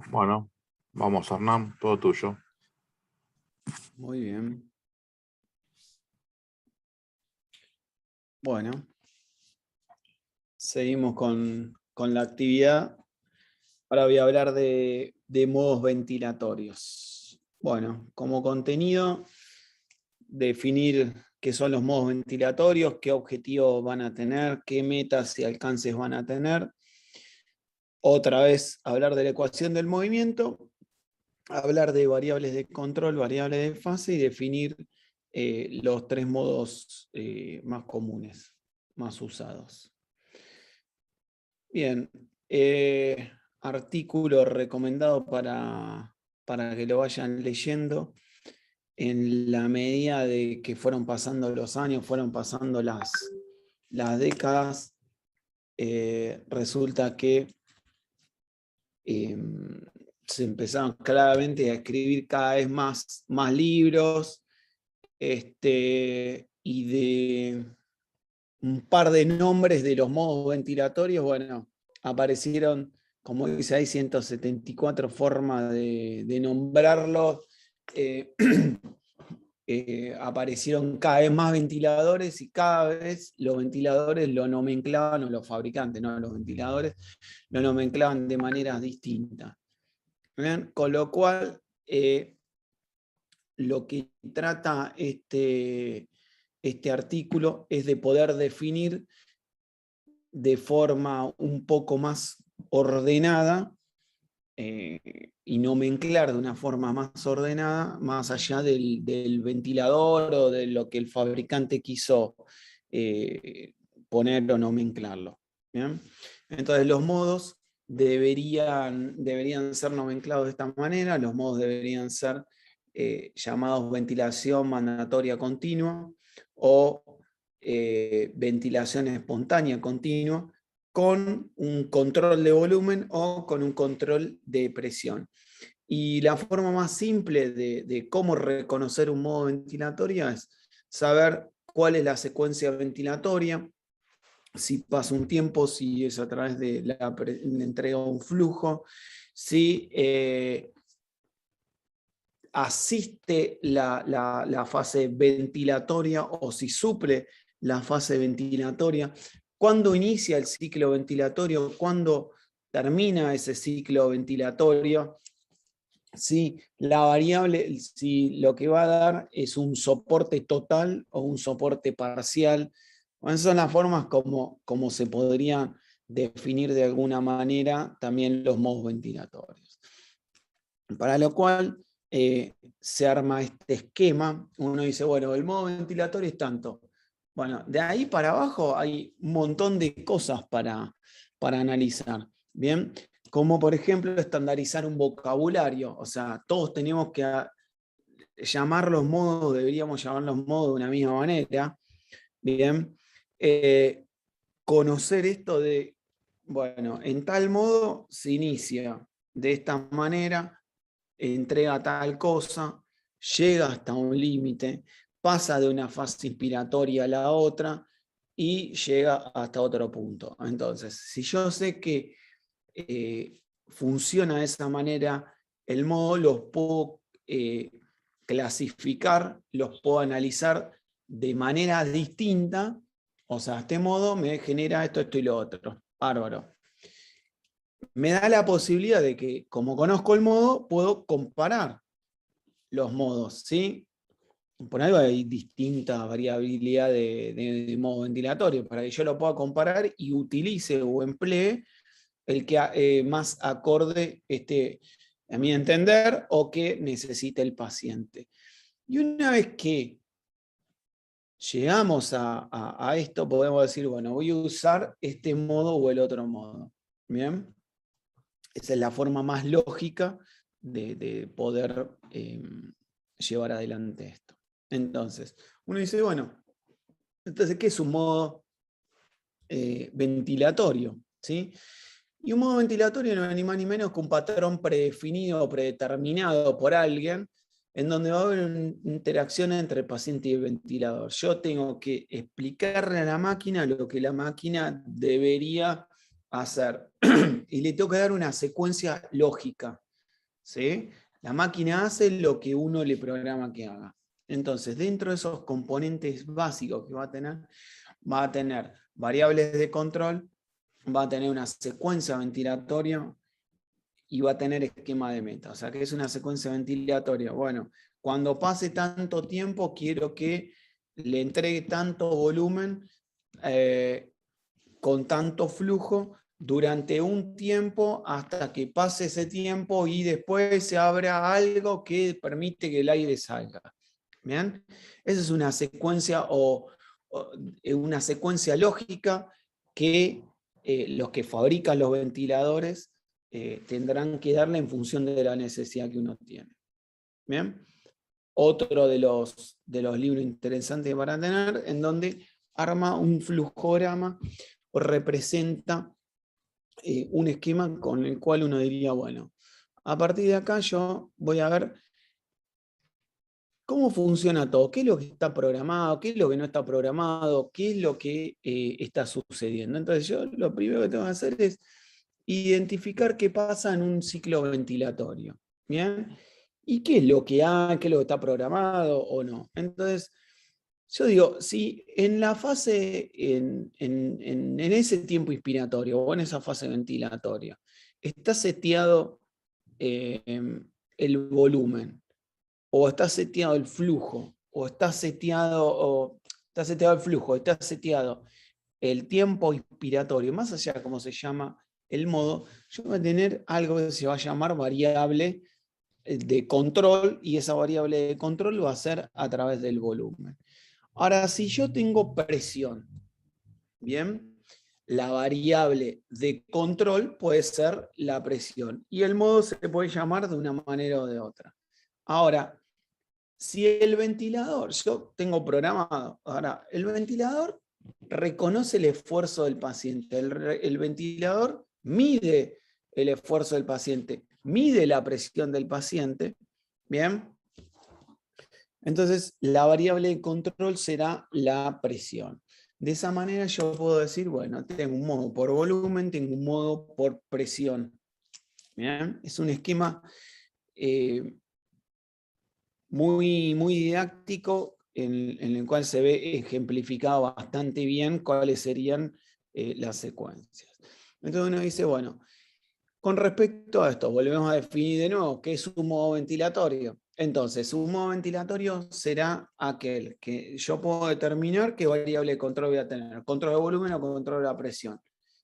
Bueno, vamos Hernán, todo tuyo. Muy bien. Bueno, seguimos con la actividad. Ahora voy a hablar de modos ventilatorios. Bueno, como contenido, definir qué son los modos ventilatorios, qué objetivos van a tener, qué metas y alcances van a tener. Otra vez, hablar de la ecuación del movimiento, hablar de variables de control, variables de fase y definir los tres modos más comunes, más usados. Bien, artículo recomendado para que lo vayan leyendo. En la medida de que fueron pasando los años, fueron pasando las décadas, resulta que se empezaron claramente a escribir cada vez más libros, y de un par de nombres de los modos ventilatorios, bueno, aparecieron, como dice ahí, 174 formas de nombrarlos. Aparecieron cada vez más ventiladores y cada vez los ventiladores lo nomenclaban, o los fabricantes, no los ventiladores, lo nomenclaban de maneras distintas. ¿Bien? Con lo cual, lo que trata este artículo es de poder definir de forma un poco más ordenada y nomenclar de una forma más ordenada, más allá del ventilador o de lo que el fabricante quiso poner o nomenclarlo. ¿Bien? Entonces los modos deberían ser nomenclados de esta manera, los modos deberían ser llamados ventilación mandatoria continua o ventilación espontánea continua, con un control de volumen o con un control de presión. Y la forma más simple de cómo reconocer un modo ventilatorio es saber cuál es la secuencia ventilatoria, si pasa un tiempo, si es a través de la entrega de un flujo, si asiste la fase ventilatoria o si suple la fase ventilatoria, cuándo inicia el ciclo ventilatorio, cuándo termina ese ciclo ventilatorio, si la variable, si lo que va a dar es un soporte total o un soporte parcial. Bueno, esas son las formas como se podrían definir de alguna manera también los modos ventilatorios. Para lo cual se arma este esquema. Uno dice, bueno, el modo ventilatorio es tanto. Bueno, de ahí para abajo hay un montón de cosas para analizar. Bien, como por ejemplo estandarizar un vocabulario. O sea, todos tenemos que llamar los modos, deberíamos llamar los modos de una misma manera. Bien, conocer esto de, bueno, en tal modo se inicia de esta manera, entrega tal cosa, llega hasta un límite, pasa de una fase inspiratoria a la otra y llega hasta otro punto. Entonces, si yo sé que funciona de esa manera, el modo los puedo clasificar, los puedo analizar de manera distinta. O sea, este modo me genera esto, esto y lo otro. Bárbaro. Me da la posibilidad de que, como conozco el modo, puedo comparar los modos, ¿sí? Por algo hay distinta variabilidad de modo ventilatorio, para que yo lo pueda comparar y utilice o emplee el que más acorde a mi entender o que necesite el paciente. Y una vez que llegamos a esto, podemos decir, bueno, voy a usar este modo o el otro modo. ¿Bien? Esa es la forma más lógica de poder llevar adelante esto. Entonces, uno dice, bueno, entonces, ¿qué es un modo ventilatorio? ¿Sí? Y un modo ventilatorio no es ni más ni menos que un patrón predefinido o predeterminado por alguien, en donde va a haber una interacción entre el paciente y el ventilador. Yo tengo que explicarle a la máquina lo que la máquina debería hacer. Y le tengo que dar una secuencia lógica. ¿sí? La máquina hace lo que uno le programa que haga. Entonces, dentro de esos componentes básicos que va a tener variables de control, va a tener una secuencia ventilatoria y va a tener esquema de meta. O sea, ¿qué es una secuencia ventilatoria? Bueno, cuando pase tanto tiempo, quiero que le entregue tanto volumen con tanto flujo durante un tiempo hasta que pase ese tiempo y después se abra algo que permite que el aire salga. ¿Bien? Esa es una secuencia una secuencia lógica que los que fabrican los ventiladores tendrán que darle en función de la necesidad que uno tiene. ¿Bien? Otro de los libros interesantes para tener, en donde arma un flujograma o representa un esquema con el cual uno diría, bueno, a partir de acá yo voy a ver cómo funciona todo, qué es lo que está programado, qué es lo que no está programado, qué es lo que está sucediendo. Entonces yo lo primero que tengo que hacer es identificar qué pasa en un ciclo ventilatorio. ¿Bien? ¿Y qué es lo que hay, qué es lo que está programado o no? Entonces, yo digo, si en la fase, en ese tiempo inspiratorio o en esa fase ventilatoria, está seteado el volumen, o está seteado el flujo, o está seteado el flujo, está seteado el tiempo inspiratorio, más allá de cómo se llama el modo, yo voy a tener algo que se va a llamar variable de control, y esa variable de control va a ser a través del volumen. Ahora, si yo tengo presión, ¿bien? La variable de control puede ser la presión, y el modo se puede llamar de una manera o de otra. Ahora, si el ventilador, yo tengo programado, ahora, el ventilador reconoce el esfuerzo del paciente, el ventilador mide el esfuerzo del paciente, mide la presión del paciente, ¿bien? Entonces, la variable de control será la presión. De esa manera yo puedo decir, bueno, tengo un modo por volumen, tengo un modo por presión. ¿Bien? Es un esquema muy didáctico en el cual se ve ejemplificado bastante bien cuáles serían las secuencias. Entonces uno dice, bueno, con respecto a esto, volvemos a definir de nuevo qué es un modo ventilatorio. Entonces, un modo ventilatorio será aquel que yo puedo determinar qué variable de control voy a tener, control de volumen o control de la presión.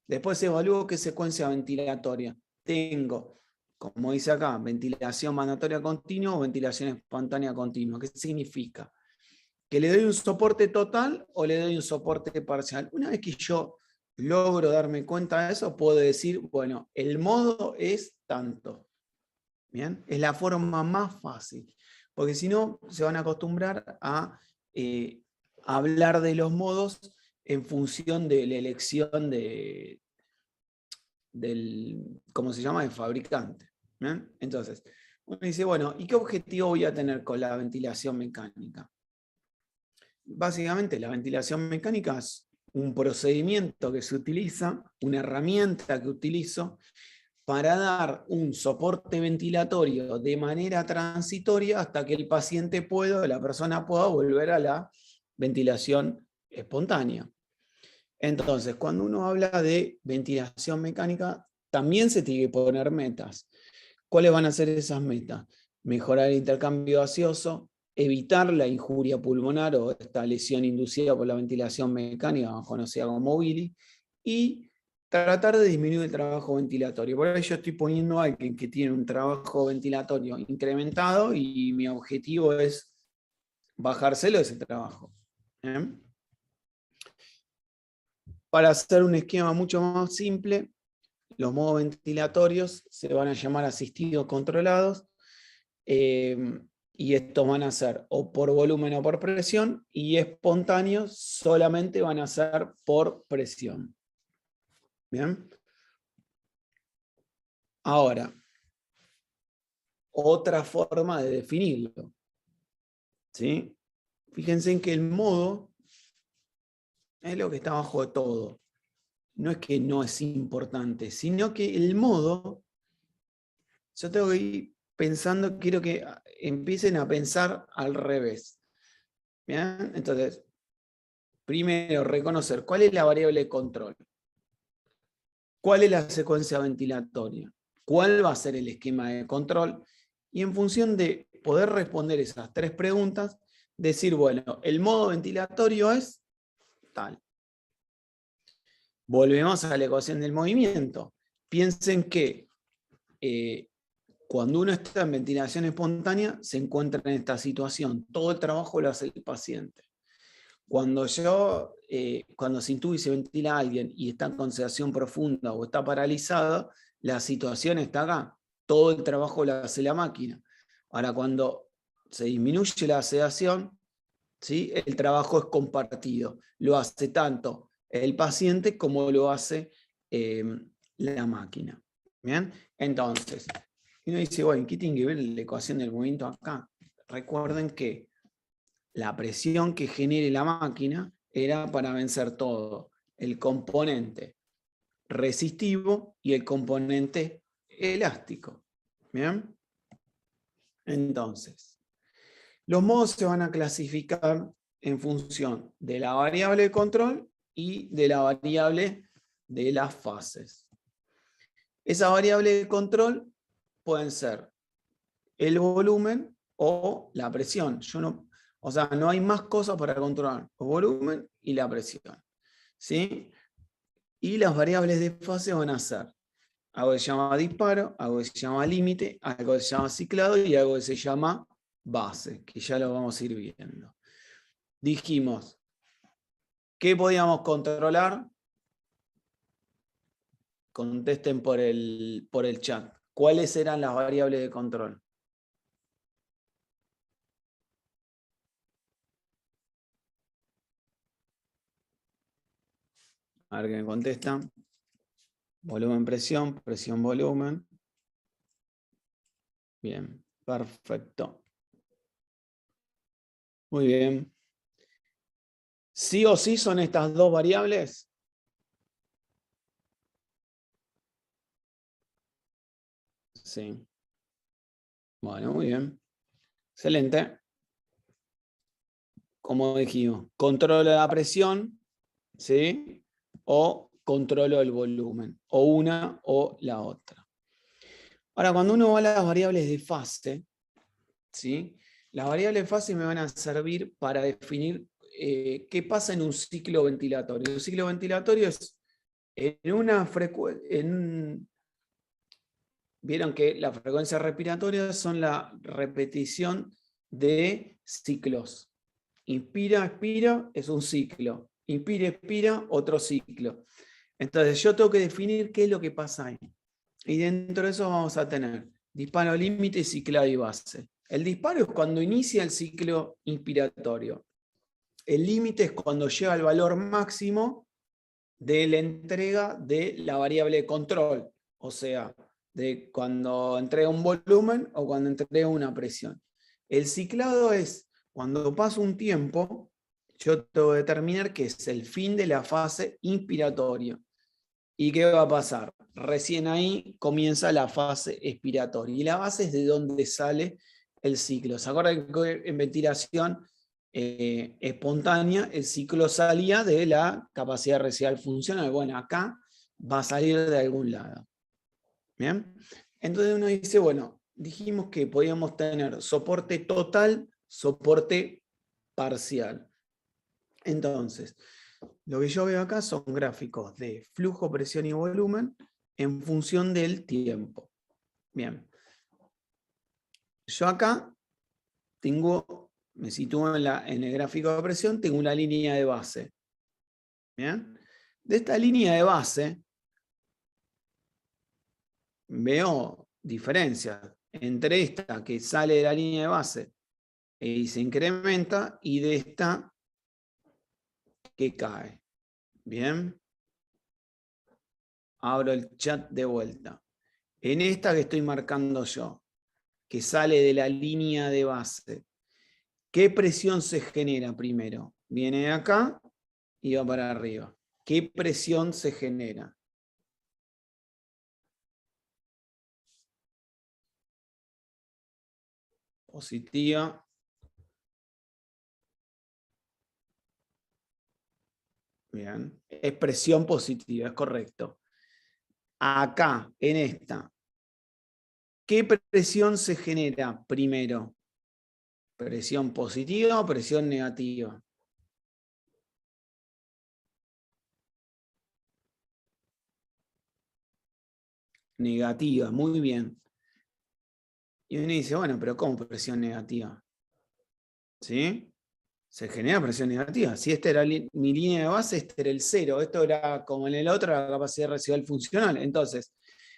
Después evalúo qué secuencia ventilatoria tengo. Como dice acá, ventilación mandatoria continua o ventilación espontánea continua. ¿Qué significa? ¿Que le doy un soporte total o le doy un soporte parcial? Una vez que yo logro darme cuenta de eso, puedo decir, bueno, el modo es tanto. ¿Bien? Es la forma más fácil. Porque si no, se van a acostumbrar a hablar de los modos en función de la elección del, ¿cómo se llama?, del fabricante. ¿Bien? Entonces, uno dice, bueno, ¿y qué objetivo voy a tener con la ventilación mecánica? Básicamente, la ventilación mecánica es un procedimiento que se utiliza, una herramienta que utilizo para dar un soporte ventilatorio de manera transitoria hasta que el paciente pueda, la persona pueda volver a la ventilación espontánea. Entonces, cuando uno habla de ventilación mecánica, también se tiene que poner metas. ¿Cuáles van a ser esas metas? Mejorar el intercambio gaseoso, evitar la injuria pulmonar o esta lesión inducida por la ventilación mecánica, conocida como MOBILI, y tratar de disminuir el trabajo ventilatorio. Por ello estoy poniendo a alguien que tiene un trabajo ventilatorio incrementado y mi objetivo es bajárselo de ese trabajo. Para hacer un esquema mucho más simple, los modos ventilatorios se van a llamar asistidos controlados, y estos van a ser o por volumen o por presión, y espontáneos solamente van a ser por presión. ¿Bien? Ahora, otra forma de definirlo. ¿Sí? Fíjense en que el modo es lo que está abajo de todo. No es que no es importante, sino que el modo, yo tengo que ir pensando, quiero que empiecen a pensar al revés. ¿Bien? Entonces, primero, reconocer cuál es la variable de control. ¿Cuál es la secuencia ventilatoria? ¿Cuál va a ser el esquema de control? Y en función de poder responder esas tres preguntas, decir, bueno, el modo ventilatorio es tal. Volvemos a la ecuación del movimiento. Piensen que cuando uno está en ventilación espontánea, se encuentra en esta situación. Todo el trabajo lo hace el paciente. Cuando se intuye y se ventila a alguien y está en sedación profunda o está paralizado, la situación está acá. Todo el trabajo lo hace la máquina. Ahora, cuando se disminuye la sedación, ¿sí? El trabajo es compartido. Lo hace tanto el paciente como lo hace la máquina. ¿Bien? Entonces, uno dice, bueno, ¿qué tiene que ver la ecuación del movimiento acá? Recuerden que la presión que genere la máquina era para vencer todo, el componente resistivo y el componente elástico. ¿Bien? Entonces, los modos se van a clasificar en función de la variable de control y de la variable de las fases. Esa variable de control pueden ser el volumen o la presión. O sea, no hay más cosas para controlar, el volumen y la presión. ¿Sí? Y las variables de fase van a ser algo que se llama disparo, algo que se llama límite, algo que se llama ciclado y algo que se llama base, que ya lo vamos a ir viendo. Dijimos, ¿qué podíamos controlar? Contesten por el chat. ¿Cuáles eran las variables de control? A ver qué me contestan. Volumen, presión, presión, volumen. Bien, perfecto. Muy bien. ¿Sí o sí son estas dos variables? Sí. Bueno, muy bien. Excelente. Como dijimos, controlo la presión, ¿sí? O controlo el volumen, o una o la otra. Ahora, cuando uno va a las variables de fase, ¿sí? Las variables de fase me van a servir para definir qué pasa en un ciclo ventilatorio. Un ciclo ventilatorio es en una frecuencia. Vieron que las frecuencias respiratorias son la repetición de ciclos. Inspira, expira, es un ciclo. Inspira, expira, otro ciclo. Entonces yo tengo que definir qué es lo que pasa ahí. Y dentro de eso vamos a tener disparo, límite, ciclado y base. El disparo es cuando inicia el ciclo inspiratorio. El límite es cuando llega al valor máximo de la entrega de la variable de control. O sea, de cuando entrega un volumen o cuando entrega una presión. El ciclado es cuando pasa un tiempo, yo tengo que determinar que es el fin de la fase inspiratoria. ¿Y qué va a pasar? Recién ahí comienza la fase expiratoria. Y la base es de donde sale el ciclo. ¿Se acuerdan que en ventilación espontánea el ciclo salía de la capacidad residual funcional? Bueno, acá va a salir de algún lado. ¿Bien? Entonces uno dice, bueno, dijimos que podíamos tener soporte total, soporte parcial. Entonces, lo que yo veo acá son gráficos de flujo, presión y volumen en función del tiempo. Bien. Yo acá me sitúo en el gráfico de presión, tengo una línea de base. Bien. De esta línea de base veo diferencias entre esta que sale de la línea de base y se incrementa y de esta que cae. Bien. Abro el chat de vuelta. En esta que estoy marcando yo, que sale de la línea de base, ¿qué presión se genera primero? Viene de acá y va para arriba. ¿Qué presión se genera? positiva. Bien, es presión positiva, es correcto. Acá, en esta, ¿qué presión se genera primero? ¿Presión positiva o presión negativa? Negativa, muy bien. Y uno dice, bueno, pero ¿cómo presión negativa? ¿Sí? Se genera presión negativa. Si esta era mi línea de base, este era el 0. Esto era como en el otro, la capacidad residual funcional. Entonces,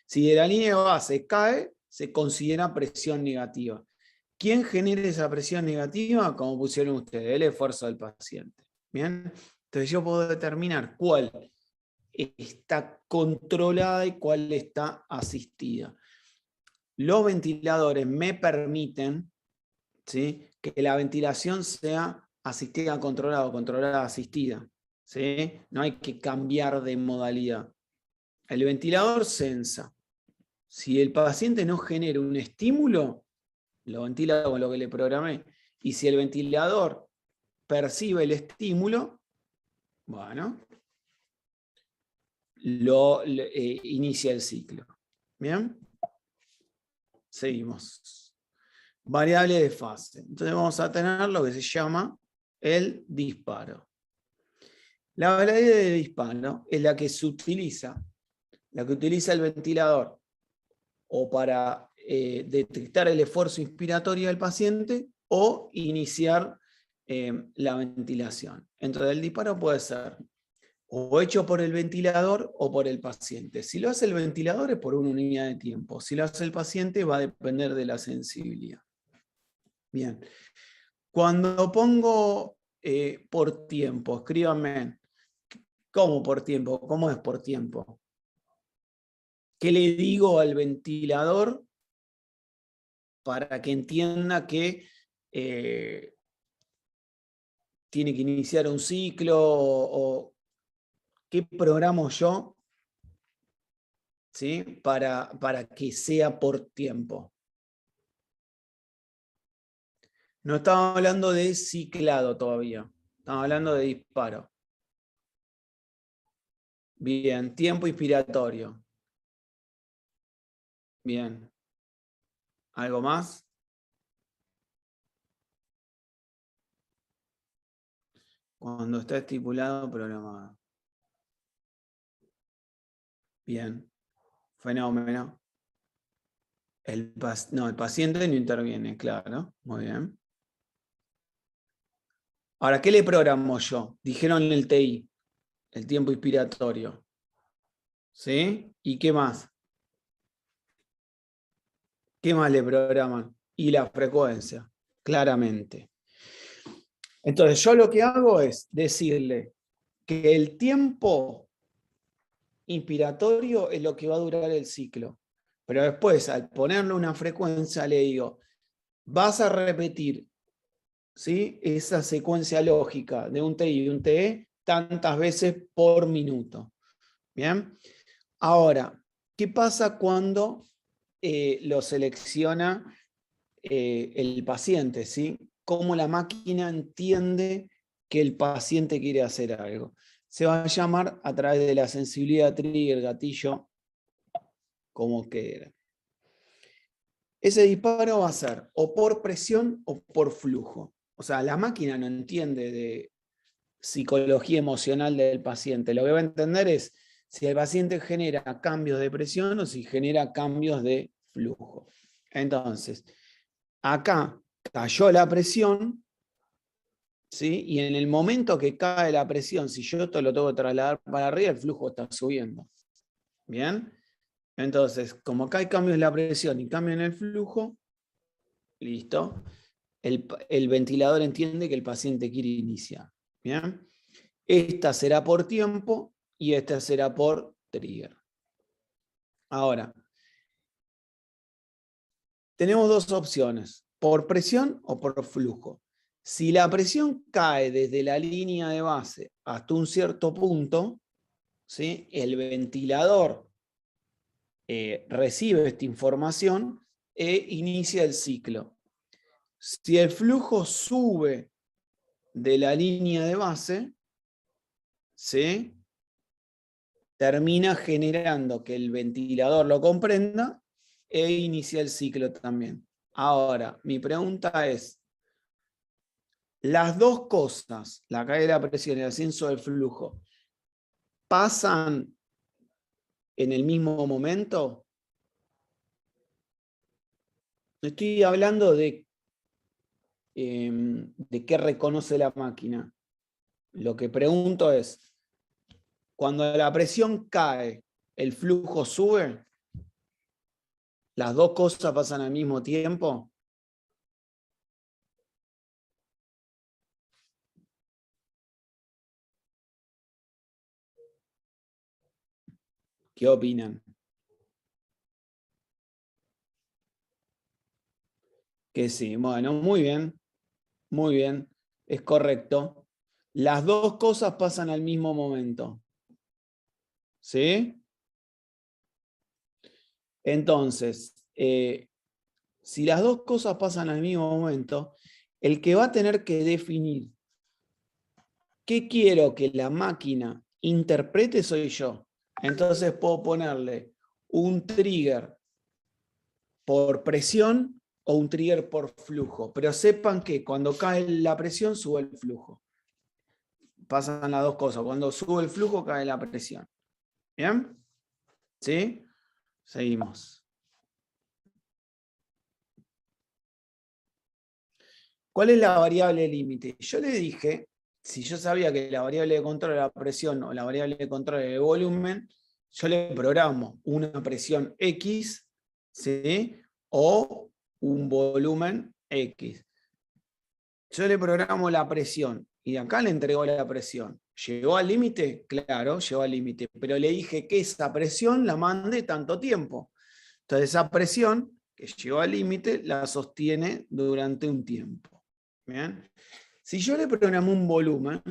si de la línea de base cae, se considera presión negativa. ¿Quién genera esa presión negativa? Como pusieron ustedes, el esfuerzo del paciente. ¿Bien? Entonces yo puedo determinar cuál está controlada y cuál está asistida. Los ventiladores me permiten, ¿sí?, que la ventilación sea asistida controlada o controlada asistida. ¿Sí? No hay que cambiar de modalidad. El ventilador sensa. Si el paciente no genera un estímulo, lo ventila con lo que le programé. Y si el ventilador percibe el estímulo, bueno, inicia el ciclo. ¿Bien? Seguimos. Variable de fase. Entonces vamos a tener lo que se llama el disparo. La variable de disparo es la que se utiliza, el ventilador o para detectar el esfuerzo inspiratorio del paciente o iniciar la ventilación. Entonces el disparo puede ser o hecho por el ventilador o por el paciente. Si lo hace el ventilador es por una unidad de tiempo. Si lo hace el paciente va a depender de la sensibilidad. Bien. Cuando pongo por tiempo, escríbanme, ¿cómo por tiempo? ¿Cómo es por tiempo? ¿Qué le digo al ventilador para que entienda que tiene que iniciar un ciclo o qué programo yo, ¿sí?, para que sea por tiempo? No estamos hablando de ciclado todavía, estamos hablando de disparo. Bien, tiempo inspiratorio. Bien. ¿Algo más? Cuando está estipulado, programado. Bien. Fenómeno. El paciente no interviene, claro. Muy bien. Ahora, ¿qué le programo yo? Dijeron en el TI, el tiempo inspiratorio. ¿Sí? ¿Y qué más? ¿Qué más le programan? Y la frecuencia, claramente. Entonces, yo lo que hago es decirle que el tiempo inspiratorio es lo que va a durar el ciclo. Pero después, al ponerle una frecuencia, le digo, vas a repetir, ¿sí?, esa secuencia lógica de un TI y un TE tantas veces por minuto. ¿Bien? Ahora, ¿qué pasa cuando lo selecciona el paciente? ¿Sí? ¿Cómo la máquina entiende que el paciente quiere hacer algo? Se va a llamar a través de la sensibilidad trigger, gatillo, como quiera. Ese disparo va a ser o por presión o por flujo. O sea, la máquina no entiende de psicología emocional del paciente. Lo que va a entender es si el paciente genera cambios de presión o si genera cambios de flujo. Entonces, acá cayó la presión, ¿sí?, y en el momento que cae la presión, si yo esto lo tengo que trasladar para arriba, el flujo está subiendo. ¿Bien? Entonces, como acá hay cambios en la presión y cambios en el flujo, listo, el ventilador entiende que el paciente quiere iniciar. ¿Bien? Esta será por tiempo y esta será por trigger. Ahora, tenemos dos opciones, por presión o por flujo. Si la presión cae desde la línea de base hasta un cierto punto, ¿sí?, el ventilador recibe esta información e inicia el ciclo. Si el flujo sube de la línea de base, ¿sí?, termina generando que el ventilador lo comprenda e inicia el ciclo también. Ahora, mi pregunta es, las dos cosas, la caída de la presión y el ascenso del flujo, ¿pasan en el mismo momento? Estoy hablando de qué reconoce la máquina. Lo que pregunto es, cuando la presión cae, ¿el flujo sube? ¿Las dos cosas pasan al mismo tiempo? ¿Qué opinan? Que sí, bueno, muy bien, es correcto. Las dos cosas pasan al mismo momento. ¿Sí? Entonces, si las dos cosas pasan al mismo momento, el que va a tener que definir qué quiero que la máquina interprete soy yo. Entonces puedo ponerle un trigger por presión o un trigger por flujo. Pero sepan que cuando cae la presión sube el flujo. Pasan las dos cosas. Cuando sube el flujo cae la presión. ¿Bien? ¿Sí? Seguimos. ¿Cuál es la variable límite? Yo le dije, si yo sabía que la variable de control era la presión o la variable de control era el volumen, yo le programo una presión X, ¿sí?, o un volumen X. Yo le programo la presión y acá le entregó la presión. ¿Llegó al límite? Claro, llegó al límite, pero le dije que esa presión la mande tanto tiempo. Entonces esa presión que llegó al límite la sostiene durante un tiempo. ¿Bien? Si yo le programé un volumen,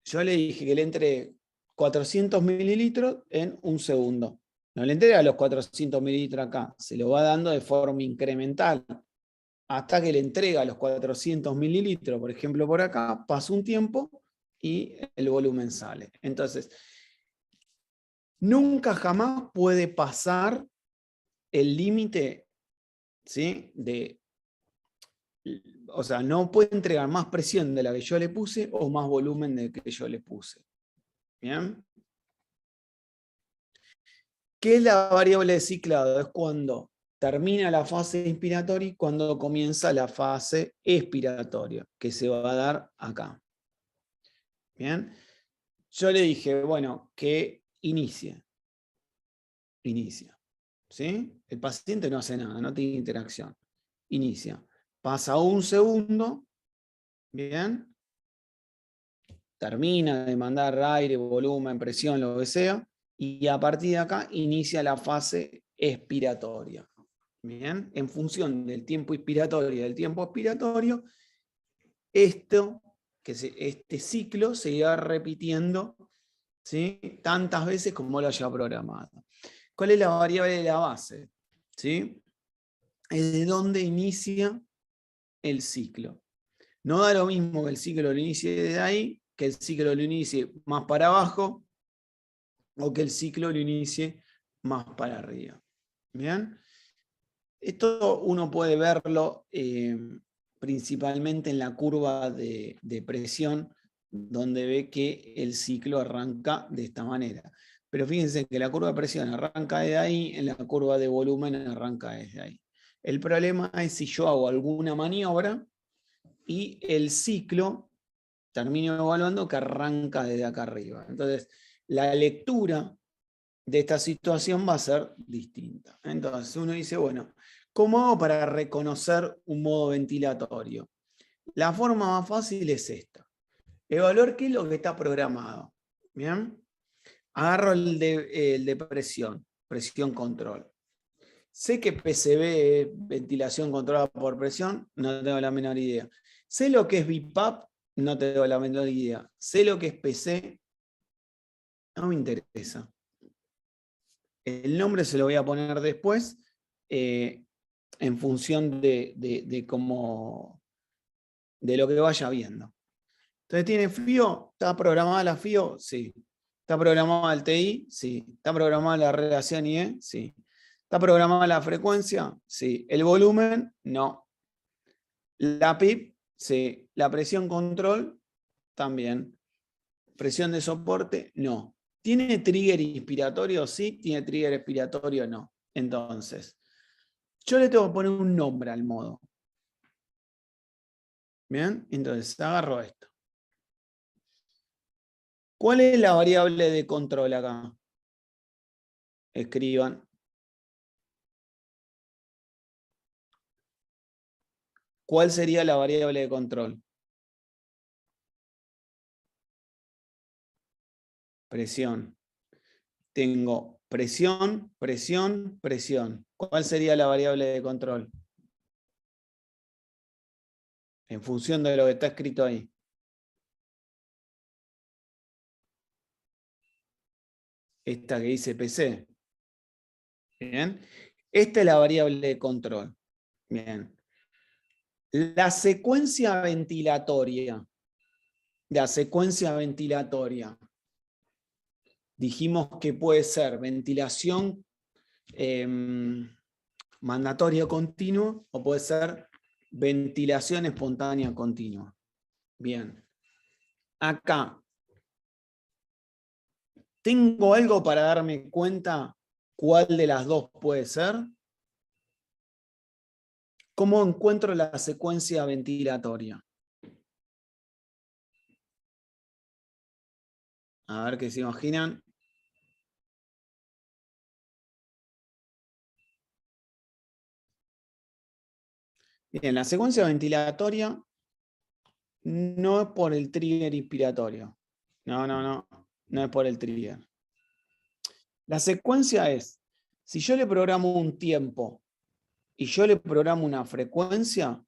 yo le dije que le entre 400 mililitros en un segundo. No le entrega los 400 mililitros acá, se lo va dando de forma incremental. Hasta que le entrega los 400 mililitros, por ejemplo, por acá, pasa un tiempo y el volumen sale. Entonces, nunca jamás puede pasar el límite, ¿sí?, o sea, no puede entregar más presión de la que yo le puse o más volumen de que yo le puse. ¿Bien? ¿Qué es la variable de ciclado? Es cuando termina la fase inspiratoria y cuando comienza la fase expiratoria, que se va a dar acá. ¿Bien? Yo le dije, bueno, que inicie. Inicia. ¿Sí? El paciente no hace nada, no tiene interacción. Inicia. Pasa un segundo. Bien. Termina de mandar aire, volumen, presión, lo que sea. Y a partir de acá inicia la fase expiratoria. Bien. En función del tiempo inspiratorio y del tiempo expiratorio, este ciclo se irá repitiendo, ¿sí?, tantas veces como lo haya programado. ¿Cuál es la variable de la base? ¿Sí? Es de dónde inicia el ciclo. No da lo mismo que el ciclo lo inicie desde ahí, que el ciclo lo inicie más para abajo, o que el ciclo lo inicie más para arriba. ¿Bien? Esto uno puede verlo principalmente en la curva de presión, donde ve que el ciclo arranca de esta manera. Pero fíjense que la curva de presión arranca desde ahí, en la curva de volumen arranca desde ahí. El problema es si yo hago alguna maniobra y el ciclo termino evaluando que arranca desde acá arriba. Entonces, la lectura de esta situación va a ser distinta. Entonces, uno dice, bueno, ¿cómo hago para reconocer un modo ventilatorio? La forma más fácil es esta. Evaluar qué es lo que está programado. ¿Bien? Agarro el de presión, presión control. Sé que PCB es ventilación controlada por presión, no tengo la menor idea. Sé lo que es VPAP, no tengo la menor idea. Sé lo que es PC, no me interesa. El nombre se lo voy a poner después. en función de cómo, de lo que vaya viendo. Entonces, ¿tiene FIO? ¿Está programada la FIO? Sí. ¿Está programada el TI? Sí. ¿Está programada la relación IE? Sí. ¿Está programada la frecuencia? Sí. ¿El volumen? No. ¿La PIP? Sí. ¿La presión control? También. ¿Presión de soporte? No. ¿Tiene trigger inspiratorio? Sí. ¿Tiene trigger expiratorio? No. Entonces, yo le tengo que poner un nombre al modo. Bien, entonces agarro esto. ¿Cuál es la variable de control acá? Escriban. ¿Cuál sería la variable de control? Presión. Tengo presión, presión, presión. ¿Cuál sería la variable de control? En función de lo que está escrito ahí. Esta que dice PC. Bien. Esta es la variable de control. Bien. La secuencia ventilatoria. La secuencia ventilatoria. Dijimos que puede ser ventilación mandatoria continua o puede ser ventilación espontánea continua. Bien. Acá, ¿tengo algo para darme cuenta cuál de las dos puede ser? ¿Cómo encuentro la secuencia ventilatoria? A ver qué se imaginan. Bien, la secuencia ventilatoria no es por el trigger inspiratorio. No es por el trigger. La secuencia es, si yo le programo un tiempo y yo le programo una frecuencia,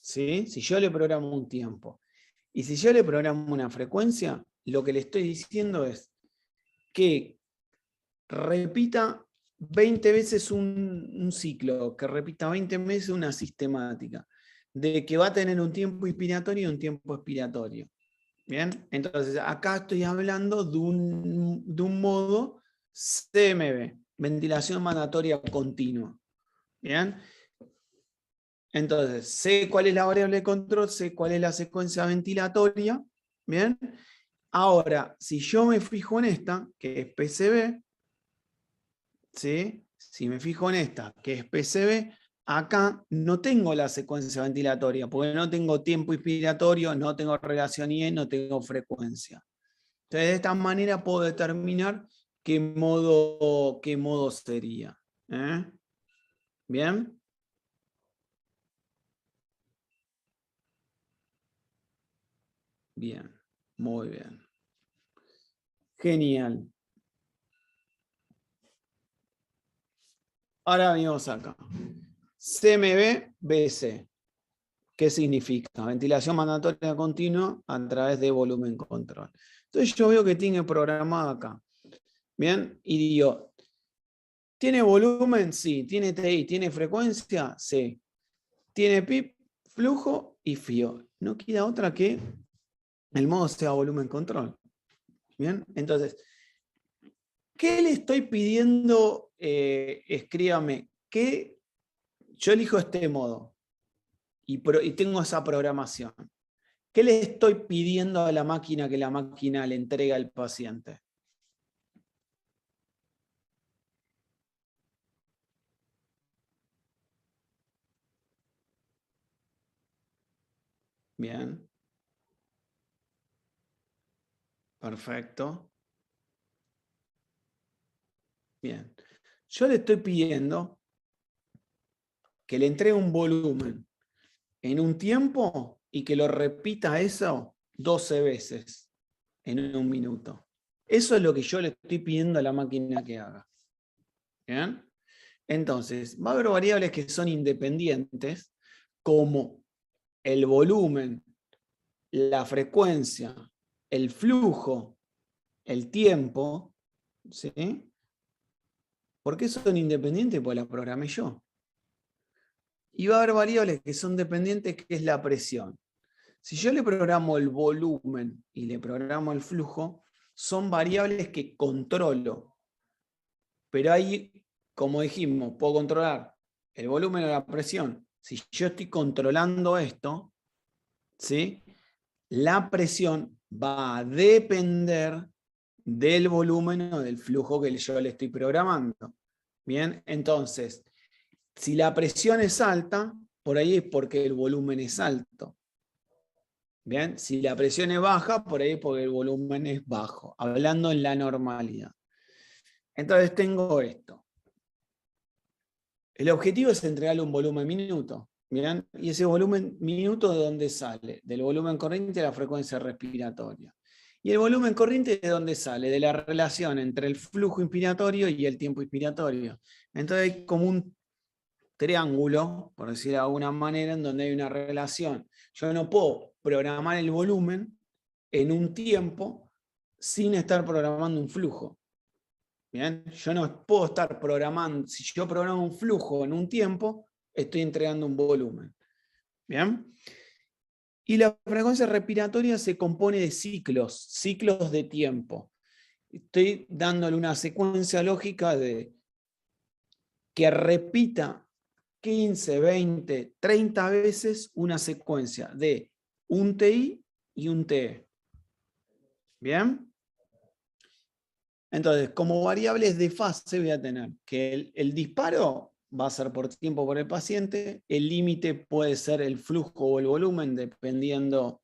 ¿sí? Si yo le programo un tiempo y si yo le programo una frecuencia, lo que le estoy diciendo es que repita 20 veces un ciclo, que repita 20 veces una sistemática, de que va a tener un tiempo inspiratorio y un tiempo expiratorio. Bien, entonces acá estoy hablando de un modo CMB, ventilación mandatoria continua. Bien, entonces sé cuál es la variable de control, sé cuál es la secuencia ventilatoria. Bien, ahora si yo me fijo en esta, que es PCB, ¿sí? Si me fijo en esta, que es PCB, acá no tengo la secuencia ventilatoria, porque no tengo tiempo inspiratorio, no tengo relación IE, no tengo frecuencia. Entonces, de esta manera puedo determinar qué modo sería. ¿Bien? Bien, muy bien. Genial. Ahora venimos acá. CMB-BC. ¿Qué significa? Ventilación mandatoria continua a través de volumen control. Entonces yo veo que tiene programado acá. Bien, y digo, ¿tiene volumen? Sí. ¿Tiene TI? ¿Tiene frecuencia? Sí. ¿Tiene PIP, flujo y FIO? No queda otra que el modo sea volumen control. Bien, entonces, ¿qué le estoy pidiendo? Escríbame, que yo elijo este modo y tengo esa programación. ¿Qué le estoy pidiendo a la máquina que la máquina le entrega al paciente? Bien, perfecto. Bien, yo le estoy pidiendo que le entregue un volumen en un tiempo y que lo repita eso 12 veces en un minuto. Eso es lo que yo le estoy pidiendo a la máquina que haga. ¿Bien? Entonces, va a haber variables que son independientes, como el volumen, la frecuencia, el flujo, el tiempo, ¿sí? ¿Por qué son independientes? Pues la programé yo. y va a haber variables que son dependientes, que es la presión. Si yo le programo el volumen y le programo el flujo, son variables que controlo. Pero ahí, como dijimos, puedo controlar el volumen o la presión. Si yo estoy controlando esto, ¿sí?, la presión va a depender del volumen o del flujo que yo le estoy programando. Bien, entonces, si la presión es alta, por ahí es porque el volumen es alto. Bien, si la presión es baja, por ahí es porque el volumen es bajo, hablando en la normalidad. Entonces tengo esto. El objetivo es entregarle un volumen minuto. ¿Bien? Y ese volumen minuto, ¿de dónde sale? Del volumen corriente a la frecuencia respiratoria. Y el volumen corriente, ¿de dónde sale? De la relación entre el flujo inspiratorio y el tiempo inspiratorio. Entonces hay como un triángulo, por decirlo de alguna manera, en donde hay una relación. Yo no puedo programar el volumen en un tiempo sin estar programando un flujo. ¿Bien? Yo no puedo estar programando, si yo programo un flujo en un tiempo, estoy entregando un volumen. ¿Bien? Y la frecuencia respiratoria se compone de ciclos de tiempo. Estoy dándole una secuencia lógica de que repita 15, 20, 30 veces una secuencia de un TI y un TE. ¿Bien? Entonces, como variables de fase voy a tener que el disparo va a ser por tiempo por el paciente, el límite puede ser el flujo o el volumen, dependiendo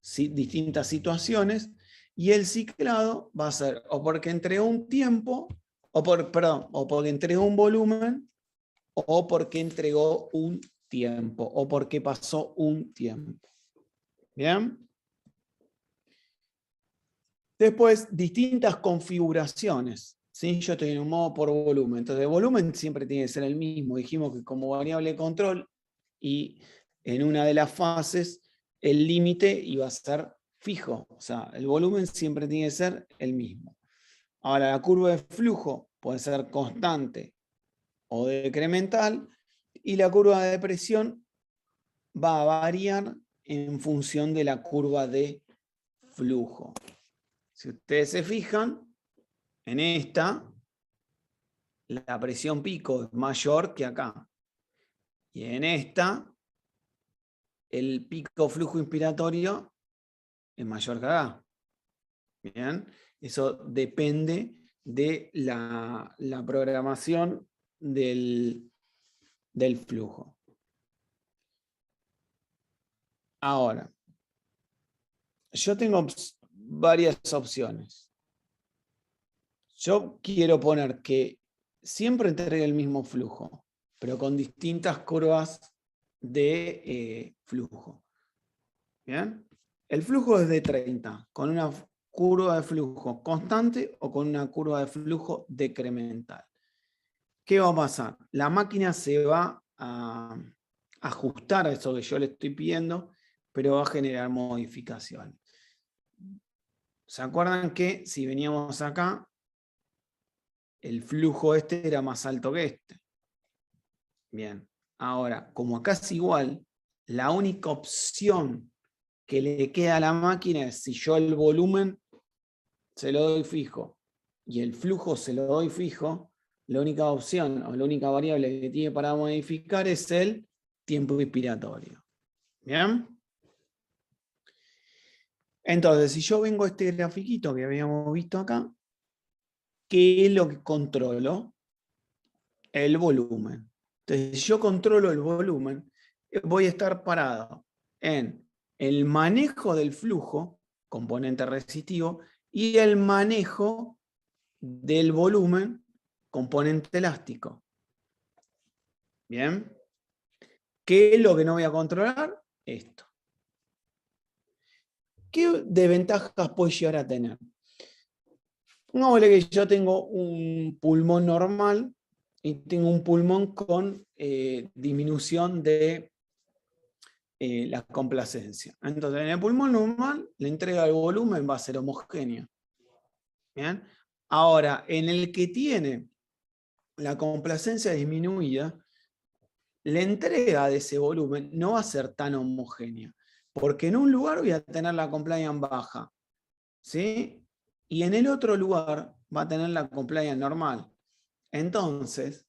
distintas situaciones, y el ciclado va a ser o porque entregó un tiempo, o porque entregó un volumen, o porque entregó un tiempo, o porque pasó un tiempo. ¿Bien? Después, distintas configuraciones. ¿Sí? Yo estoy en un modo por volumen. Entonces, el volumen siempre tiene que ser el mismo. Dijimos que como variable de control, y en una de las fases, el límite iba a ser fijo. O sea, el volumen siempre tiene que ser el mismo. Ahora, la curva de flujo puede ser constante o decremental, y la curva de presión va a variar en función de la curva de flujo. Si ustedes se fijan, en esta, la presión pico es mayor que acá. Y en esta, el pico flujo inspiratorio es mayor que acá. Bien, eso depende de la programación del flujo. Ahora, yo tengo varias opciones. Yo quiero poner que siempre entregue el mismo flujo, pero con distintas curvas de flujo. ¿Bien? El flujo es de 30, con una curva de flujo constante o con una curva de flujo decremental. ¿Qué va a pasar? La máquina se va a ajustar a eso que yo le estoy pidiendo, pero va a generar modificaciones. ¿Se acuerdan que si veníamos acá, el flujo este era más alto que este? Bien, ahora, como acá es igual, la única opción que le queda a la máquina es, si yo el volumen se lo doy fijo y el flujo se lo doy fijo, la única opción o la única variable que tiene para modificar es el tiempo inspiratorio. ¿Bien? Entonces, si yo vengo a este grafiquito que habíamos visto acá, ¿qué es lo que controlo? El volumen. Entonces, si yo controlo el volumen, voy a estar parado en el manejo del flujo, componente resistivo, y el manejo del volumen, componente elástico. ¿Bien? ¿Qué es lo que no voy a controlar? Esto. ¿Qué desventajas puedo llegar a tener? Pongámosle que yo tengo un pulmón normal y tengo un pulmón con disminución de la complacencia. Entonces, en el pulmón normal, la entrega del volumen va a ser homogénea. ¿Bien? Ahora, en el que tiene la complacencia disminuida, la entrega de ese volumen no va a ser tan homogénea, porque en un lugar voy a tener la compliance baja, ¿sí? Y en el otro lugar va a tener la compliance normal. Entonces,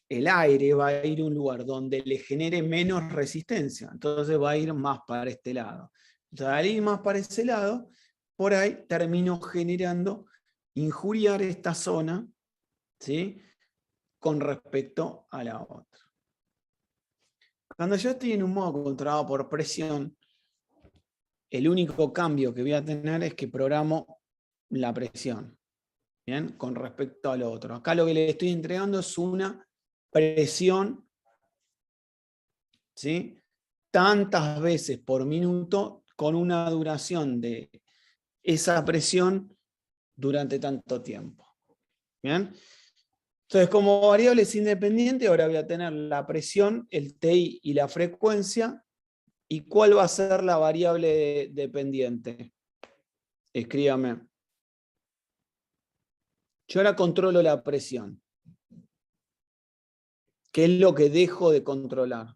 el aire va a ir a un lugar donde le genere menos resistencia, entonces va a ir más para este lado. Entonces, al ir más para ese lado, por ahí termino generando injuriar esta zona, ¿sí? Con respecto a la otra. Cuando yo estoy en un modo controlado por presión, el único cambio que voy a tener es que programo la presión, ¿bien? Con respecto al otro. Acá lo que le estoy entregando es una presión, ¿sí? Tantas veces por minuto con una duración de esa presión durante tanto tiempo. ¿Bien? Entonces, como variables independientes, ahora voy a tener la presión, el TI y la frecuencia. ¿Y cuál va a ser la variable dependiente? Escríbame. Yo ahora controlo la presión. ¿Qué es lo que dejo de controlar?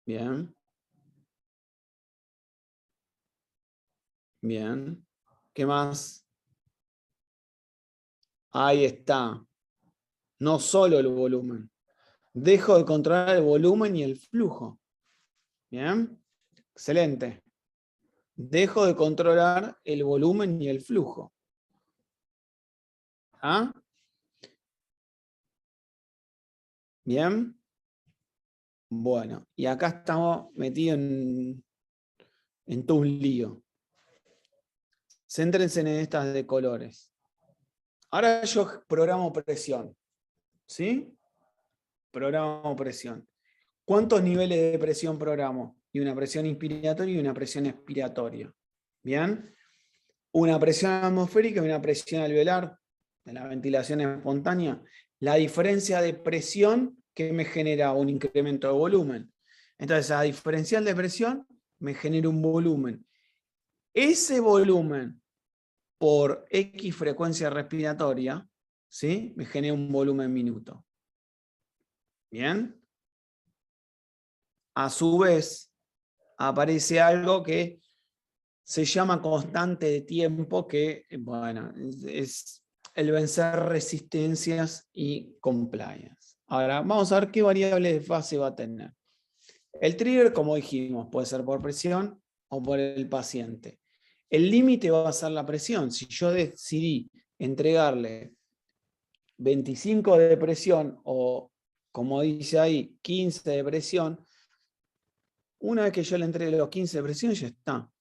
Bien. Bien. ¿Qué más? Ahí está. No solo el volumen. Dejo de controlar el volumen y el flujo. Bien. Excelente. Dejo de controlar el volumen y el flujo. ¿Ah? Bien. Bueno, y acá estamos metidos en todo un lío. Céntrense en estas de colores. Ahora yo programo presión. ¿Sí? Programo presión. ¿Cuántos niveles de presión programo? Y una presión inspiratoria y una presión expiratoria. ¿Bien? Una presión atmosférica y una presión alveolar, de la ventilación espontánea. La diferencia de presión que me genera un incremento de volumen. Entonces, a diferencial de presión me genera un volumen. Ese volumen por X frecuencia respiratoria, ¿sí? Me genera un volumen minuto. ¿Bien? A su vez, aparece algo que se llama constante de tiempo, que, bueno, es el vencer resistencias y compliance. Ahora, vamos a ver qué variable de fase va a tener. El trigger, como dijimos, puede ser por presión o por el paciente. El límite va a ser la presión. Si yo decidí entregarle 25 de presión o, como dice ahí, 15 de presión, una vez que yo le entregue los 15 de presión, ya está.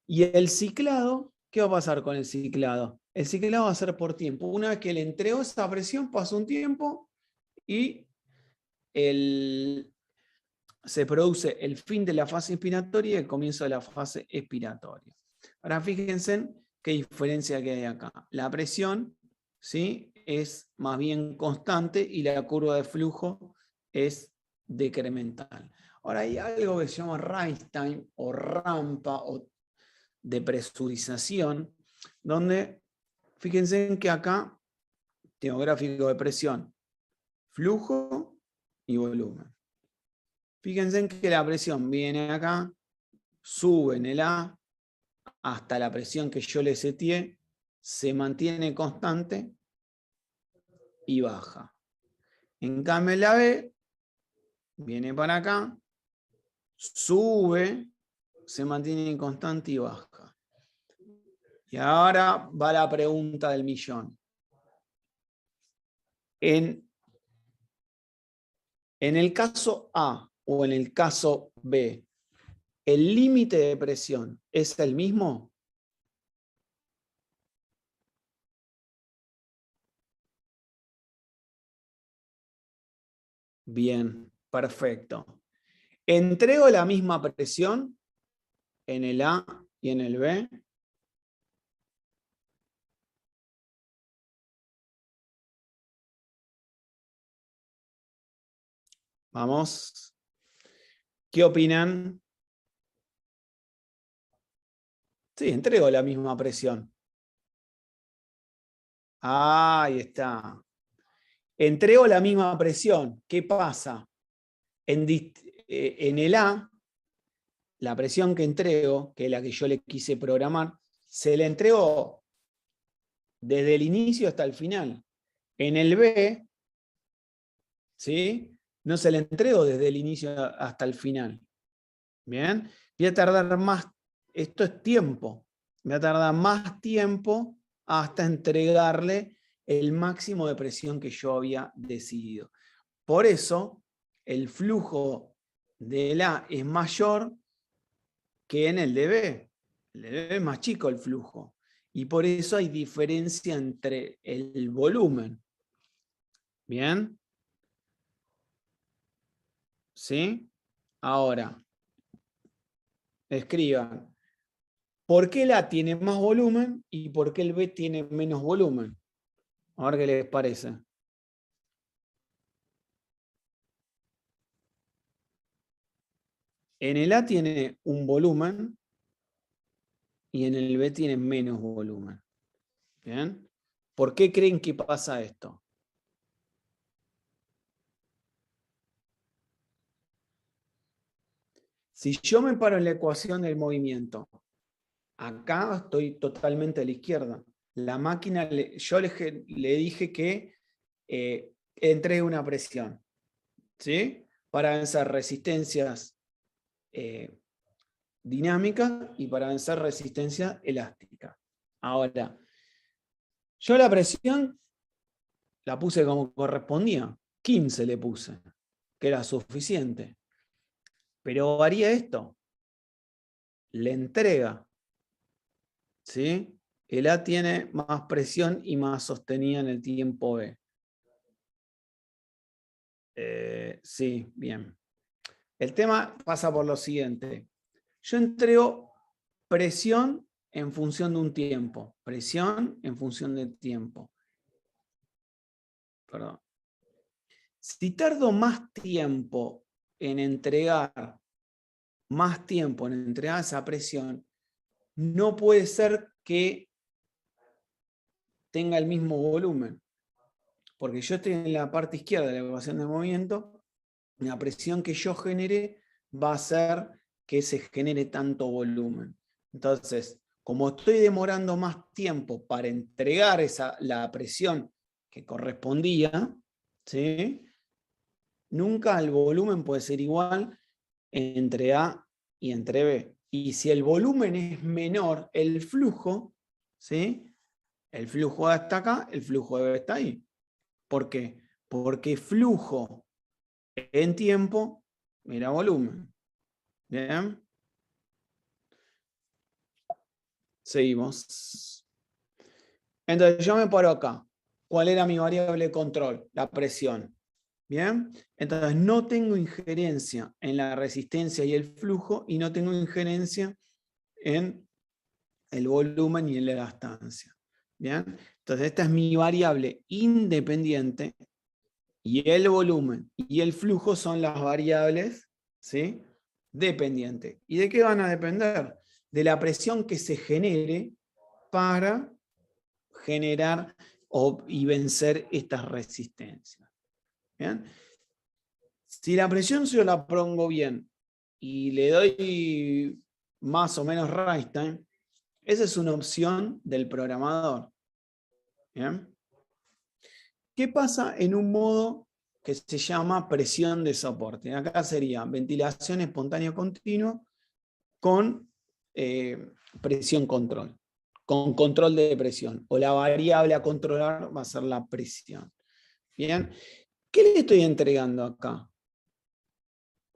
Y el ciclado, ¿qué va a pasar con el ciclado? El ciclado va a ser por tiempo. Una vez que le entregó esa presión, pasó un tiempo y se produce el fin de la fase inspiratoria y el comienzo de la fase expiratoria. Ahora fíjense qué diferencia que hay acá. La presión, ¿sí?, es más bien constante y la curva de flujo es decremental. Ahora hay algo que se llama rise time o rampa o de presurización, donde fíjense que acá tengo gráfico de presión, flujo y volumen. Fíjense que la presión viene acá, sube en el A, hasta la presión que yo le seteé, se mantiene constante y baja. En cambio la B viene para acá, sube, se mantiene constante y baja. Y ahora va la pregunta del millón. En el caso A o en el caso B, ¿el límite de presión es el mismo? Bien, perfecto. ¿Entrego la misma presión en el A y en el B? Vamos. ¿Qué opinan? Sí, entrego la misma presión. Ahí está. entrego la misma presión. ¿Qué pasa? En el A, la presión que entrego, que es la que yo le quise programar, se le entregó desde el inicio hasta el final. En el B, ¿sí? No se le entregó desde el inicio hasta el final. Bien, voy a tardar más, esto es tiempo, voy a tardar más tiempo hasta entregarle el máximo de presión que yo había decidido. Por eso, el flujo del A es mayor que en el de B. El de B es más chico el flujo. Y por eso hay diferencia entre el volumen. ¿Bien? ¿Sí? Ahora, escriban. ¿Por qué el A tiene más volumen y por qué el B tiene menos volumen? A ver qué les parece. En el A tiene un volumen y en el B tiene menos volumen. ¿Bien? ¿Por qué creen que pasa esto? Si yo me paro en la ecuación del movimiento, acá estoy totalmente a la izquierda. La máquina, yo le dije que entregue una presión, ¿sí? Para vencer resistencias dinámicas y para vencer resistencia elástica. Ahora, yo la presión la puse como correspondía, 15 le puse, que era suficiente. Pero varía esto, la entrega, ¿sí? El A tiene más presión y más sostenida en el tiempo B. Sí, bien. El tema pasa por lo siguiente. Yo entrego presión en función de un tiempo. Presión en función del tiempo. Perdón. Si tardo más tiempo en entregar, esa presión, no puede ser que tenga el mismo volumen. Porque yo estoy en la parte izquierda de la ecuación de movimiento, la presión que yo genere va a hacer que se genere tanto volumen. Entonces, como estoy demorando más tiempo para entregar la presión que correspondía, ¿sí? Nunca el volumen puede ser igual entre A y entre B. Y si el volumen es menor, el flujo, ¿sí? El flujo A está acá, el flujo de B está ahí. ¿Por qué? Porque flujo en tiempo, mira volumen. Bien. Seguimos. Entonces yo me paro acá. ¿Cuál era mi variable de control? La presión. Bien. Entonces no tengo injerencia en la resistencia y el flujo y no tengo injerencia en el volumen y en la elastancia. Bien. Entonces esta es mi variable independiente y el volumen y el flujo son las variables, ¿sí? Dependientes. ¿Y de qué van a depender? De la presión que se genere para generar y vencer estas resistencias. ¿Bien? Si la presión yo la pongo bien y le doy más o menos Raistin, esa es una opción del programador. ¿Bien? ¿Qué pasa en un modo que se llama presión de soporte? Acá sería ventilación espontánea continua con presión control, con control de presión, o la variable a controlar va a ser la presión. Bien, ¿qué le estoy entregando acá?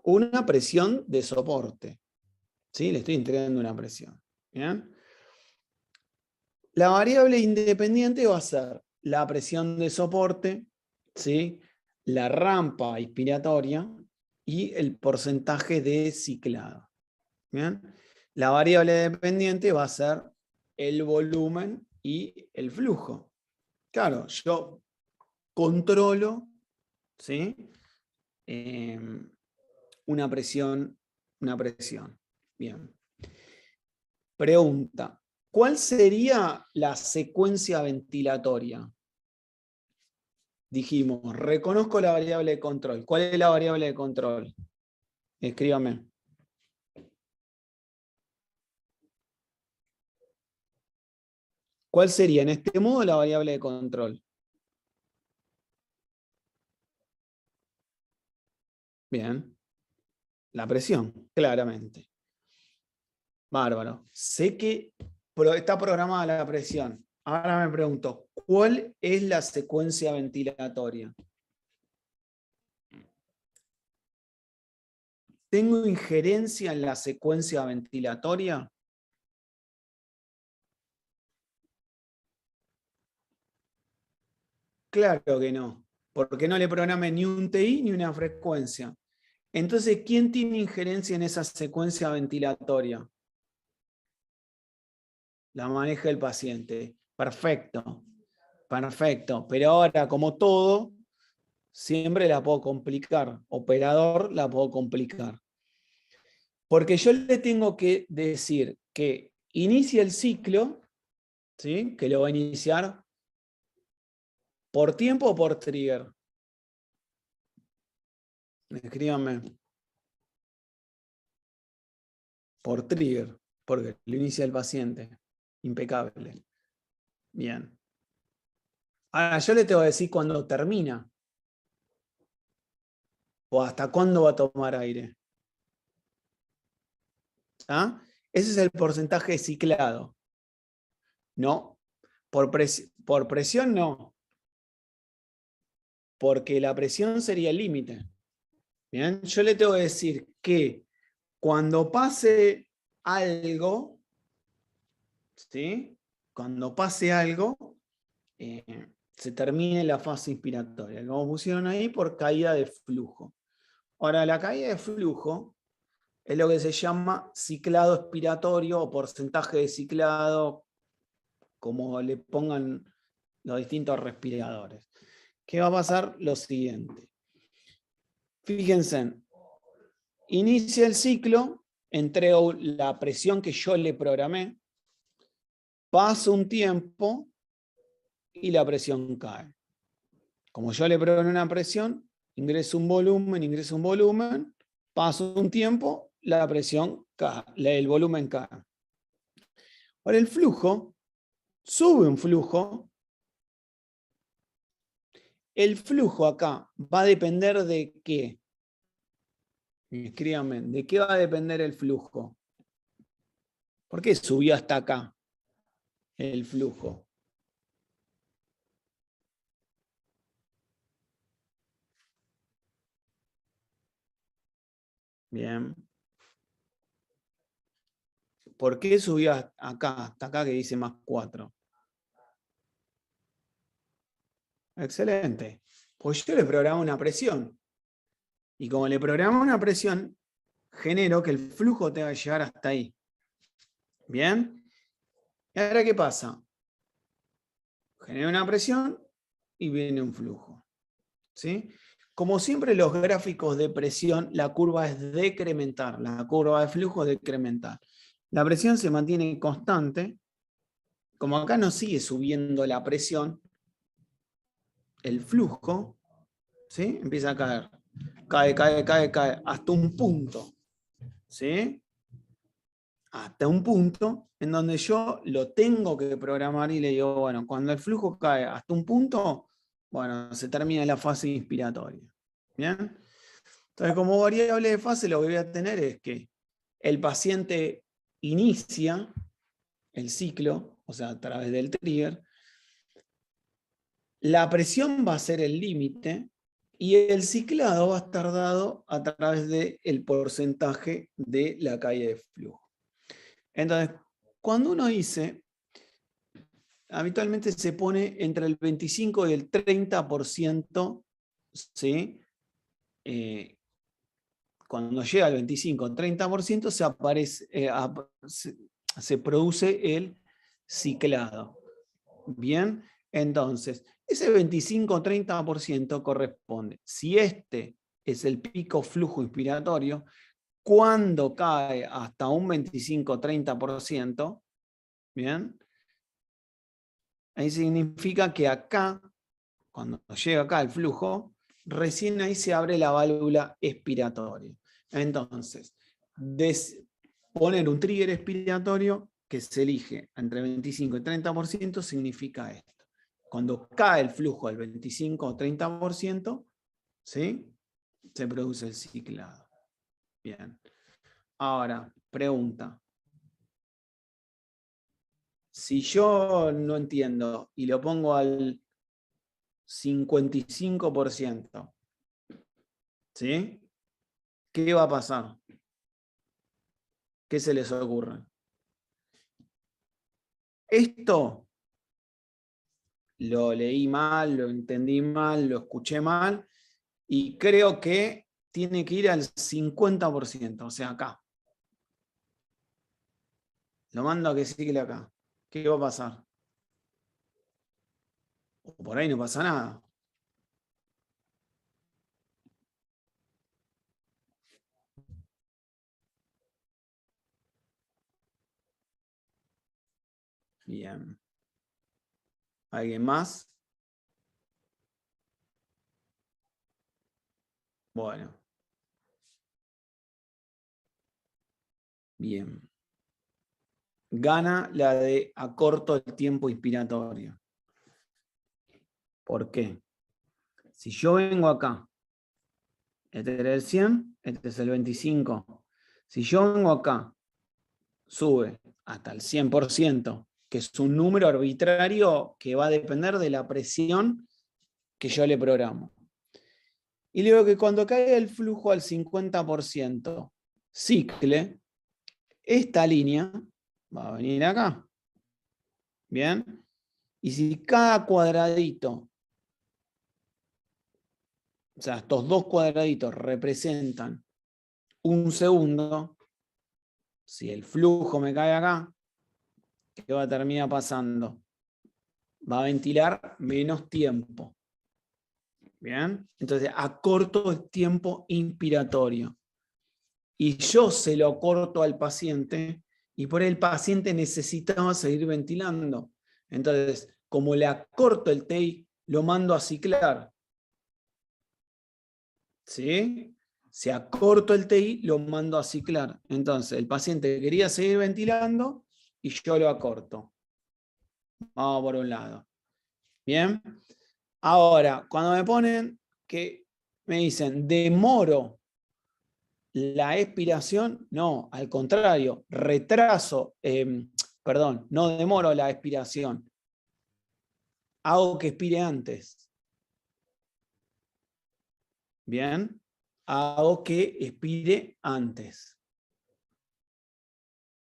Una presión de soporte. ¿Sí? Le estoy entregando una presión. Bien. La variable independiente va a ser la presión de soporte, ¿sí? La rampa inspiratoria y el porcentaje de ciclado. ¿Bien? La variable dependiente va a ser el volumen y el flujo. Claro, yo controlo, ¿sí? Una presión. Bien. Pregunta. ¿Cuál sería la secuencia ventilatoria? dijimos, reconozco la variable de control. ¿Cuál es la variable de control? Escríbame. ¿Cuál sería en este modo la variable de control? Bien. La presión, claramente. Bárbaro. Sé que está programada la presión. Ahora me pregunto, ¿cuál es la secuencia ventilatoria? ¿Tengo injerencia en la secuencia ventilatoria? Claro que no, porque no le programé ni un TI ni una frecuencia. Entonces, ¿quién tiene injerencia en esa secuencia ventilatoria? La maneja el paciente. Perfecto, perfecto. Pero ahora, como todo, siempre la puedo complicar. Operador la puedo complicar. Porque yo le tengo que decir que inicia el ciclo, ¿sí? Que lo va a iniciar por tiempo o por trigger. Escríbanme. Por trigger, porque lo inicia el paciente. Impecable. Bien. Ahora yo le tengo que decir cuándo termina. O hasta cuándo va a tomar aire. ¿Ah? Ese es el porcentaje de ciclado. No. Por presión no. Porque la presión sería el límite. Bien. Yo le tengo que decir que cuando pase algo, ¿sí? Cuando pase algo, se termine la fase inspiratoria. Como pusieron ahí, por caída de flujo. Ahora, la caída de flujo es lo que se llama ciclado expiratorio o porcentaje de ciclado, como le pongan los distintos respiradores. ¿Qué va a pasar? Lo siguiente. Fíjense, inicia el ciclo, entrego la presión que yo le programé, pasa un tiempo y la presión cae. Como yo le programé una presión, ingreso un volumen, paso un tiempo, la presión cae, el volumen cae. Ahora el flujo, sube un flujo. El flujo acá va a depender de qué. Escríbanme, ¿de qué va a depender el flujo? ¿Por qué subió hasta acá el flujo? Bien. ¿Por qué subió acá, hasta acá que dice más 4? Excelente. Pues yo le programo una presión. Y como le programo una presión, genero que el flujo tenga que llegar hasta ahí. ¿Bien? ¿Y ahora qué pasa? Genero una presión y viene un flujo. ¿Sí? Como siempre los gráficos de presión, la curva es decremental, la curva de flujo es decremental. La presión se mantiene constante. Como acá no sigue subiendo la presión, el flujo, ¿sí? Empieza a caer. Cae, hasta un punto. ¿Sí? Hasta un punto en donde yo lo tengo que programar y le digo, bueno, cuando el flujo cae hasta un punto, bueno, se termina la fase inspiratoria. ¿Bien? Entonces, como variable de fase, lo que voy a tener es que el paciente inicia el ciclo, o sea, a través del trigger, la presión va a ser el límite y el ciclado va a estar dado a través del porcentaje de la caída de flujo. Entonces, cuando uno dice, habitualmente se pone entre el 25 y el 30%, ¿sí? Cuando llega al 25 o 30% se produce el ciclado. Bien, entonces, ese 25 o 30% corresponde, si este es el pico flujo inspiratorio, cuando cae hasta un 25 o 30%, bien, ahí significa que acá cuando llega acá el flujo, recién ahí se abre la válvula expiratoria. Entonces, poner un trigger expiratorio que se elige entre 25 y 30% significa esto. Cuando cae el flujo al 25 o 30%, ¿sí?, se produce el ciclado. Bien. Ahora, pregunta. Si yo no entiendo y lo pongo al 55%, ¿sí?, ¿qué va a pasar? ¿Qué se les ocurre? Esto lo leí mal, lo entendí mal, lo escuché mal, y creo que tiene que ir al 50%, o sea, acá. Lo mando a que cicle acá. ¿Qué va a pasar? O por ahí no pasa nada. Bien. ¿Alguien más? Bueno. Bien. Gana la de acorto el tiempo inspiratorio. ¿Por qué? Si yo vengo acá, este era el 100, este es el 25. Si yo vengo acá, sube hasta el 100%, que es un número arbitrario que va a depender de la presión que yo le programo. Y le digo que cuando caiga el flujo al 50%, cicle, esta línea va a venir acá. ¿Bien? Y si cada cuadradito, o sea, estos dos cuadraditos representan un segundo, si el flujo me cae acá, ¿qué va a terminar pasando? Va a ventilar menos tiempo. ¿Bien? Entonces, acorto el tiempo inspiratorio. Y yo se lo corto al paciente, y por ahí el paciente necesitaba seguir ventilando. Entonces, como le acorto el TI, lo mando a ciclar. ¿Sí? Si acorto el TI, lo mando a ciclar. Entonces, el paciente quería seguir ventilando y yo lo acorto. Vamos por un lado. ¿Bien? Ahora, cuando me ponen que me dicen, demoro la expiración, no, al contrario, retraso, perdón, no demoro la expiración, hago que expire antes. Bien, hago que expire antes.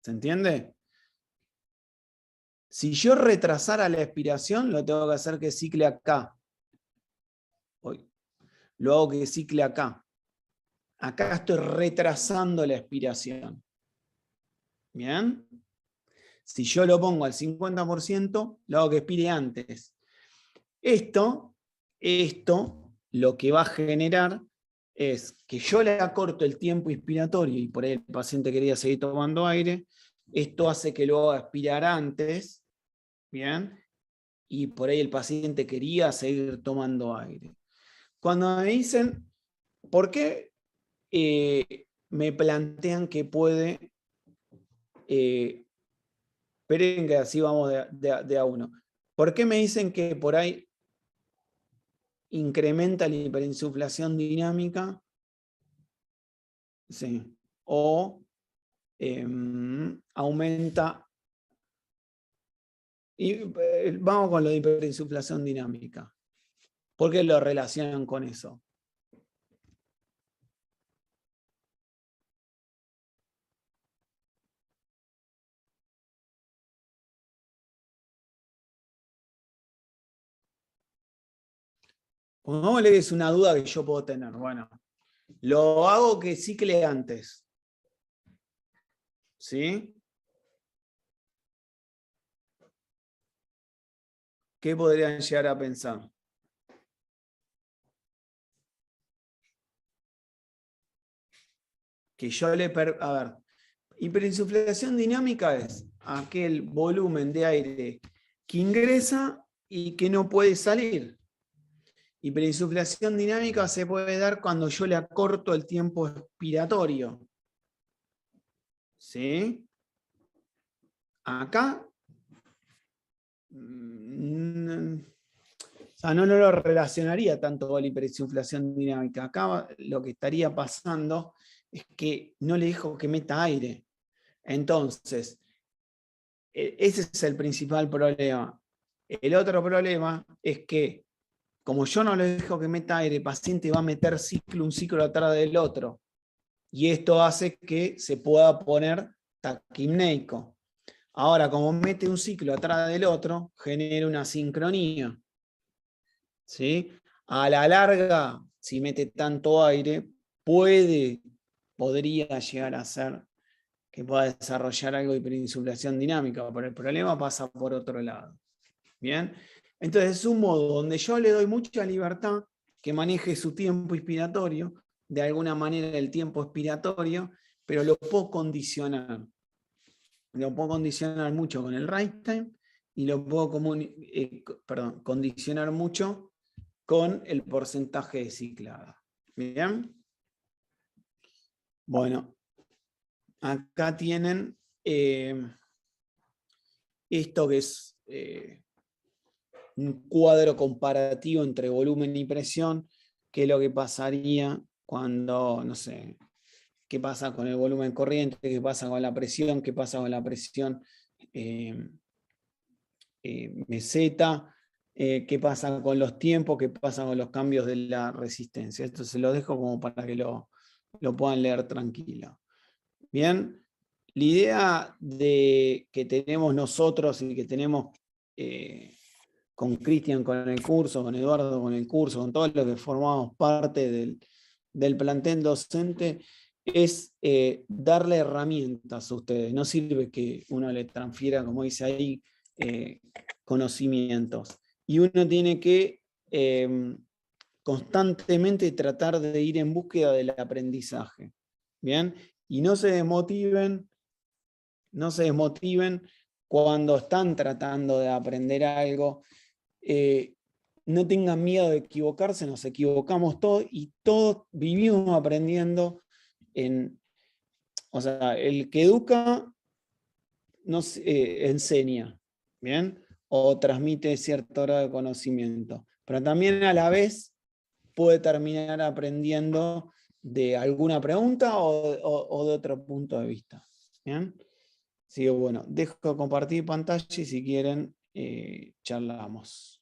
¿Se entiende? Si yo retrasara la expiración, lo tengo que hacer que cicle acá. Lo hago que cicle acá. Acá estoy retrasando la expiración. ¿Bien? Si yo lo pongo al 50%, lo hago que expire antes. Esto lo que va a generar es que yo le acorto el tiempo inspiratorio y por ahí el paciente quería seguir tomando aire. Esto hace que lo haga expirar antes, ¿bien? Y por ahí el paciente quería seguir tomando aire. Cuando me dicen, ¿por qué me plantean que puede... esperen que así vamos de a uno. ¿Por qué me dicen que por ahí incrementa la hiperinsuflación dinámica? Sí. O aumenta. Y vamos con lo de hiperinsuflación dinámica. ¿Por qué lo relacionan con eso? Pongámosle que es una duda que yo puedo tener. Bueno, lo hago que cicle antes. ¿Sí? ¿Qué podrían llegar a pensar? Que yo le... A ver, hiperinsuflación dinámica es aquel volumen de aire que ingresa y que no puede salir. Hiperinsuflación dinámica se puede dar cuando yo le acorto el tiempo expiratorio. ¿Sí? Acá, o sea, no lo relacionaría tanto con la hiperinsuflación dinámica. Acá lo que estaría pasando es que no le dejo que meta aire. Entonces, ese es el principal problema. El otro problema es que, como yo no le dejo que meta aire, el paciente va a meter un ciclo atrás del otro. Y esto hace que se pueda poner taquimneico. Ahora, como mete un ciclo atrás del otro, genera una sincronía. ¿Sí? A la larga, si mete tanto aire, podría llegar a ser que pueda desarrollar algo de hiperinsuflación dinámica, pero el problema pasa por otro lado. ¿Bien? Entonces es un modo donde yo le doy mucha libertad que maneje su tiempo inspiratorio, de alguna manera el tiempo expiratorio, pero lo puedo condicionar. Lo puedo condicionar mucho con el right time y lo puedo condicionar mucho con el porcentaje de ciclada. ¿Bien? Bueno, acá tienen esto que es un cuadro comparativo entre volumen y presión, que es lo que pasaría cuando, no sé, qué pasa con el volumen corriente, qué pasa con la presión, qué pasa con la presión meseta, qué pasa con los tiempos, qué pasa con los cambios de la resistencia. Esto se lo dejo como para que lo puedan leer tranquilo. Bien, la idea que tenemos nosotros y que tenemos con Cristian con el curso, con Eduardo con el curso, con todos los que formamos parte del plantel docente, es darle herramientas a ustedes. No sirve que uno le transfiera, como dice ahí, conocimientos. Y uno tiene que constantemente tratar de ir en búsqueda del aprendizaje. ¿Bien? Y no se desmotiven cuando están tratando de aprender algo. No tengan miedo de equivocarse, nos equivocamos todos y todos vivimos aprendiendo. O sea, el que educa nos enseña, ¿bien? O transmite cierto grado de conocimiento, pero también a la vez puede terminar aprendiendo de alguna pregunta o de otro punto de vista. ¿Bien? Así que bueno, dejo compartir pantalla y si quieren charlamos.